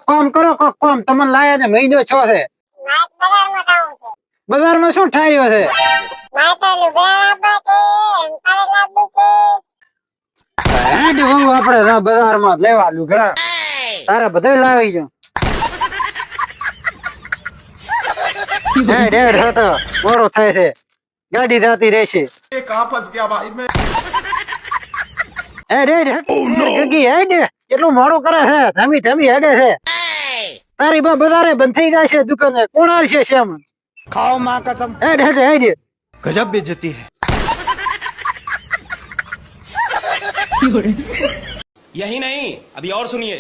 કોમ કરો કોમ તમને લાયા ને મહિનો છો છે બજારમાં શું ઠાર્યો છે આપડે બજારમાં લેવા લુગડા તારે બધું લાવી જો મોડો થાય છે ગાડી જાતી રહેશે કેટલું મોડું કરે છે ધમી ધમી હેડે છે તારી બા બજારે બંધ થઈ જાય છે દુકાને કોણ આવશે શ્યામ ખાઓ માં કસમ હેડ હેડ હેડ ગજબ બેइज्जती है यही नहीं अभी और सुनिए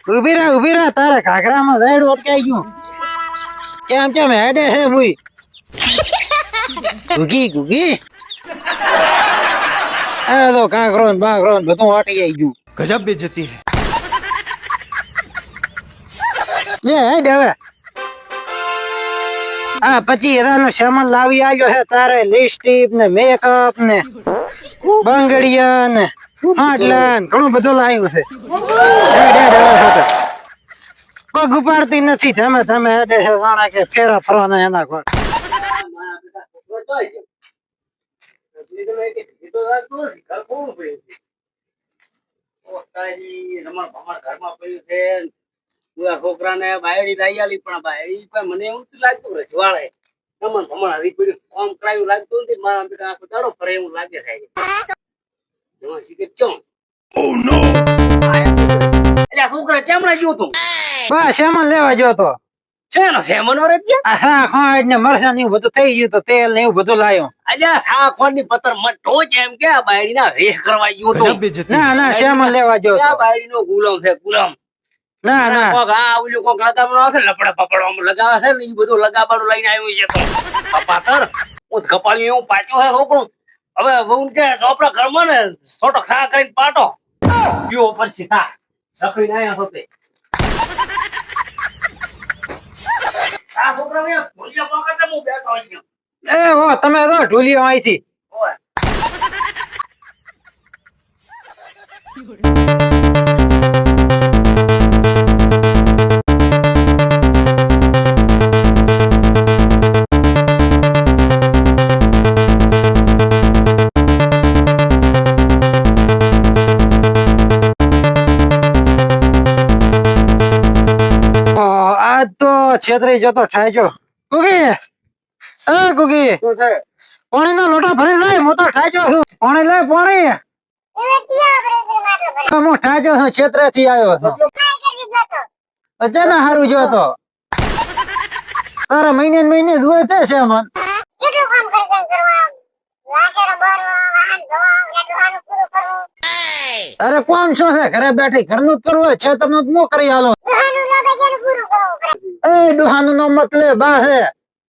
ઉભી રહે તારે ઘાઘરામાં ઝાડ અટકાઈ ગયું કેમ કેમ હેડે છે મુઈ ગુગી આ તો ઘાઘરો ને બાઘરો ને બધું અટકી આવી ગયું गजब बेइज्जती है હેડ હવે આ 25,000 નો સામાન લાવી આવ્યો છે તારે લિપસ્ટિક ને મેકઅપ ને બંગડિયા ને હાડલા ઘણું બધું લાવ્યું છે પગ ઉપાડતી નથી તમે હેડે છે જાણે કે ફેરા ફરવાના એના કોણ છોકરાને બાયડી લઈ આલી પણ બાયડી મને એવું લાગતું રજવાડે રમણ હરી પડ્યું કામ કરાયું લાગતું નથી મારા બેટા આખો દાડો ફરે એવું લાગે થાય છોકરા ચામડા જો તું બસ સામાન લેવા જો તો છે ને સેમન વરે ને મરસા ને એવું બધું થઈ ગયું તો તેલ ને એવું બધું લાયો અલ્યા ખા ખોની પતર મટો છે એમ કે બાયડી ના વેહ કરવા ગયો તો ના સામાન લેવા જો બાયડી નો ગુલામ છે ગુલામ ના કોક આ ઓલું કોક લગાવવાનો છે લપડા પપડો લગાવે છે ને એ બધું લગાવવાનું લઈને આવ્યું છે તો પાતર હું કપાળ્યું એવું પાછો છે છોકરો હવે હું કે આપણા ઘરમાં ને છોટો ખા કરીને પાટો પીવો પછી ખા રખડીને આવ્યા હોતે આ છોકરા ને ભૂલિયા પકડે હું બેઠો છું એ હો તમે તો ઢોલિયો અહીંથી છેતરી જતો થાય છો ગુગી પાણી ના લોટા ભરી લાય મોટો ઠાજો છું પાણી લાય પાણી હું ઠાજો છું છેતરે થી આવ્યો છું અચાનક હારું જો તો તારા મહિને જોયે તે છે મન અરે કોણ શું છે ઘરે બેઠી ઘરનું જ કરવું છે તમને જ હું કરી હાલો એ ડોહાનું નામ મત લે બા હે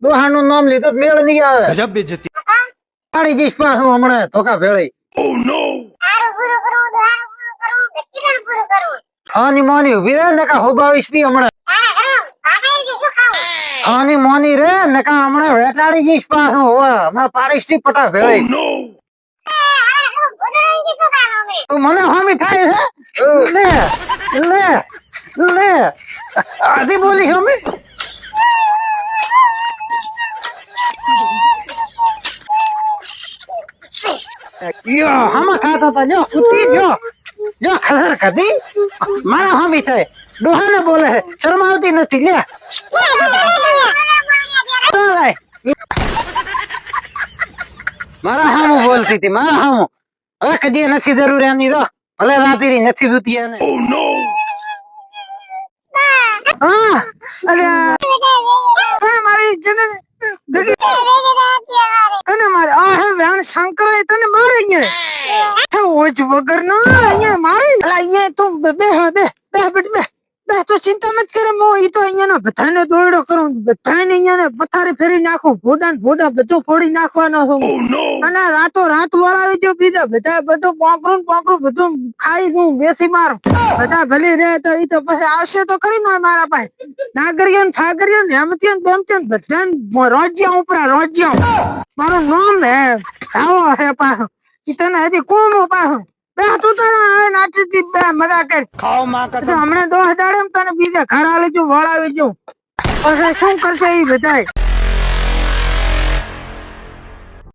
ડોહાનું નામ લીધું મેળ નહીં આવે गजब बेइज्जती પાડી જઈશ પાછું હમણાં ધોકા ભેળી ખાની મોની ઉભી રે નકા હોબાવીશ પી હમણાં ખાની મોની રે નકા હમણાં વેટાડી જઈશ પાછું હોવા હમણાં પાડીશ થી પટા ભેળી તું મને હામી થાય છે લે લે લે આધી બોલી હમી યો હમા ખાતા તા જો કુતી જો ખબર કદી મારા હામી થાય ડોહાને બોલે છે શરમાવતી નથી લે મારા હામું બોલતી હતી મારા હામું હવે કદી નથી જરૂર એની તો ભલે રાતી નથી જોતી એને મારી શંકર તને મારે વગર ના મારી તું બે બે તું ચિંતા મત કરે, હું ઈ તો અહીંયા બધાને દોયડો કરું, બધાને અહીંયા પથારી ફેરી નાખું, ભોડા ને ભોડા બધું ફોડી નાખવાનો છું અને રાતો રાત વળાવી જો બીજા બધા બધું પોકરું બધું ખાઈ હું બેસી મારું, બધા ભલી રહે તો ઈ તો પછી આવશે તો ખરી ને મારા પાસે નાગરિયો ને ઠાગરિયો ને હેમતીઓ ને બેમતીઓ ને બધાને રોજ્યા ઉપરા રોજ્યા મારું નામ હે આવો છે પાછું ઈ તને હજી કોમો પાછું બે તું તારા નાચી બે મજા કર खाओ माँ का હમણાં 10 દાડે તને બીજા ઘર આલી જો વળાવી જો પછી શું કરશે ઈ બધાય